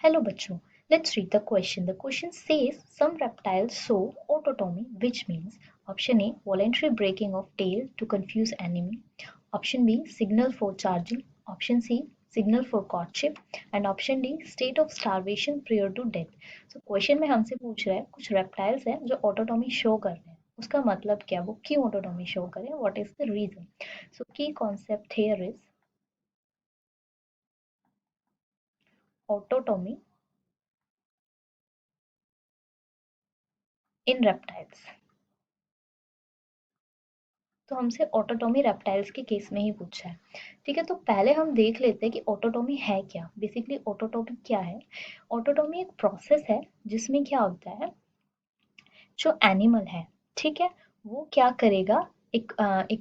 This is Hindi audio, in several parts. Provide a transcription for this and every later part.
Hello बच्चों, let's read the question. The question says some reptiles show autotomy, which means option A voluntary breaking of tail to confuse enemy, option B signal for charging, option C signal for courtship and option D state of starvation prior to death. So question में हमसे पूछ रहा है कुछ reptiles हैं जो autotomy show कर रहे हैं, उसका मतलब क्या, वो क्यों autotomy show करें, what is the reason. So key concept here is autotomy in reptiles. तो हमसे ऑटोटॉमी रेप्टाइल्स के केस में ही पूछा है। ठीक है, तो पहले हम देख लेते हैं कि ऑटोटॉमी है क्या। बेसिकली ऑटोटॉमी क्या है? ऑटोटॉमी एक प्रोसेस है जिसमें क्या होता है, जो एनिमल है, ठीक है, वो क्या करेगा, एक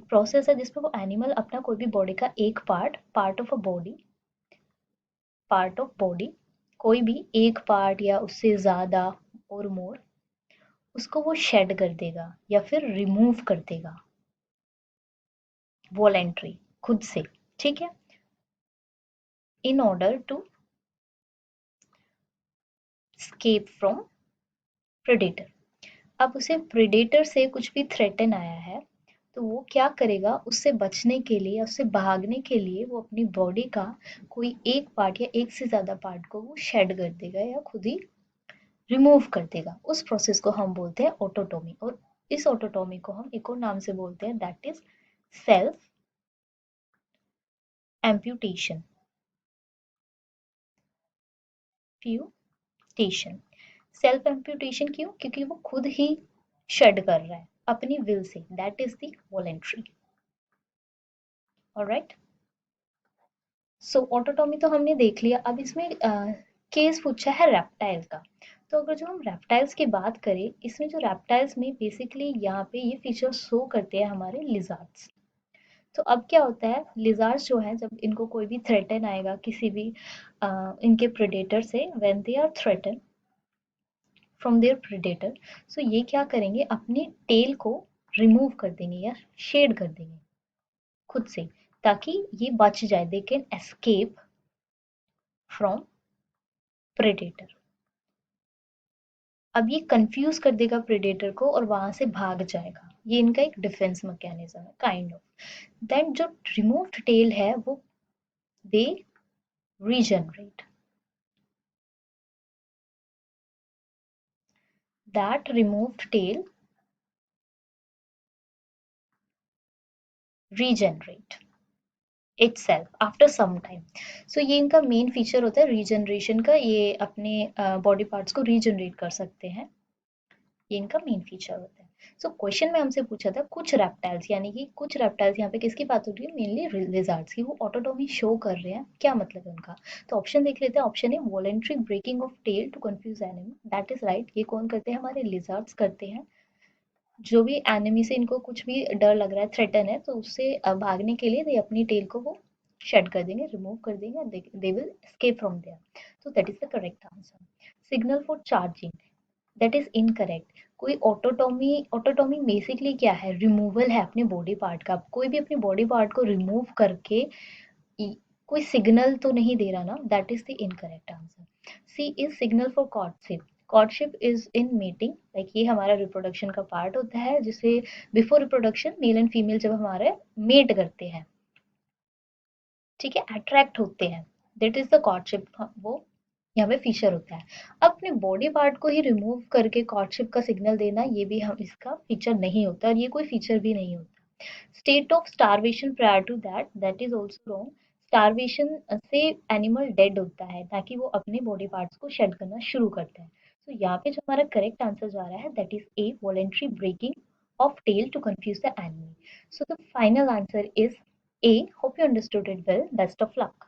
प्रोसेस है जिसमें वो एनिमल अपना कोई भी बॉडी का एक पार्ट ऑफ बॉडी, कोई भी एक पार्ट या उससे ज्यादा और मोर, उसको वो शेड कर देगा या फिर रिमूव कर देगा वॉलेंट्री, खुद से। ठीक है, in order to escape from predator. अब उसे प्रेडेटर से कुछ भी थ्रेटन आया है तो वो क्या करेगा, उससे बचने के लिए, उससे भागने के लिए वो अपनी बॉडी का कोई एक पार्ट या एक से ज्यादा पार्ट को वो शेड कर देगा या खुद ही रिमूव कर देगा। उस प्रोसेस को हम बोलते हैं ऑटोटोमी, और इस ऑटोटोमी को हम एक और नाम से बोलते हैं, that is self amputation. Self amputation क्यों? क्योंकि वो खुद ही शेड कर रहा है अपनी will say, that is the voluntary. Alright, so autotomy तो हमने देख लिया। अब इसमें केस पूछा है रेप्टाइल का। तो अगर जो हम रेप्टाइल्स की बात करें, इसमें जो रेप्टाइल्स में बेसिकली यहाँ पे ये फीचर शो करते हैं हमारे लिजार्ड्स। तो अब क्या होता है, लिजार्ड्स जो है जब इनको कोई भी थ्रेटन आएगा किसी भी इनके प्रेडेटर से, when they are threaten from their predator, so ये क्या करेंगे, अपनी टेल को रिमूव कर देंगे या शेड कर देंगे खुद से, ताकि ये बच जाए, they can escape from predator. अब ये कंफ्यूज कर देगा प्रेडेटर को और वहां से भाग जाएगा, ये इनका एक डिफेंस मैकेनिज्म है काइंड ऑफ। देन जो रिमूव्ड टेल है वो they regenerate, that removed tail regenerate itself after some time. So ये इनका मेन फीचर होता है रीजनरेशन का, ये अपने बॉडी पार्ट्स को रीजनरेट कर सकते हैं, ये इनका मेन फीचर होता है। सो क्वेश्चन में हमसे पूछा था कुछ रेप्टाइल्स, यानी कि कुछ रेप्टाइल्स, यहाँ पे किसकी बात हो रही है, मेनली लिजार्ड्स की, वो ऑटोटोमी शो कर रहे हैं, क्या मतलब है उनका। तो ऑप्शन देख लेते हैं। ऑप्शन है voluntary breaking of tail to confuse enemy, that is right. ये कौन करते हैं, हमारे लिजार्ड्स करते हैं। जो भी एनिमी से इनको कुछ भी डर लग रहा है, थ्रेटन है, तो उससे भागने के लिए दे अपनी टेल को वो शेड कर देंगे, रिमूव कर देंगे, they will escape from there. तो that is the correct answer. Signal for charging, that is incorrect. कोई ऑटोटोमी बेसिकली क्या है, रिमूवल है अपने बॉडी पार्ट का। कोई भी अपने बॉडी पार्ट को रिमूव करके कोई सिग्नल तो नहीं दे रहा ना, that is the incorrect answer. C is signal for courtship. Courtship is in meeting, like ये हमारा रिप्रोडक्शन का पार्ट होता है, जिसे before reproduction male and female जब हमारे मेट करते हैं, ठीक है, अट्रैक्ट होते हैं, दैट इज द कॉर्टशिप, वो यहाँ पे फीचर होता है। अपने बॉडी पार्ट को ही रिमूव करके कॉर्टशिप का सिग्नल देना, ये भी हम इसका फीचर नहीं होता, और ये कोई फीचर भी नहीं होता। State of starvation prior to that, that is also wrong. Starvation से एनिमल डेड होता है, ताकि वो अपने बॉडी पार्ट्स को शेड करना शुरू करता है। तो यहाँ पे जो हमारा करेक्ट आंसर जा रहा है, that is a voluntary breaking of tail to confuse the enemy. So the final answer is A. Hope you understood it well. Best of luck.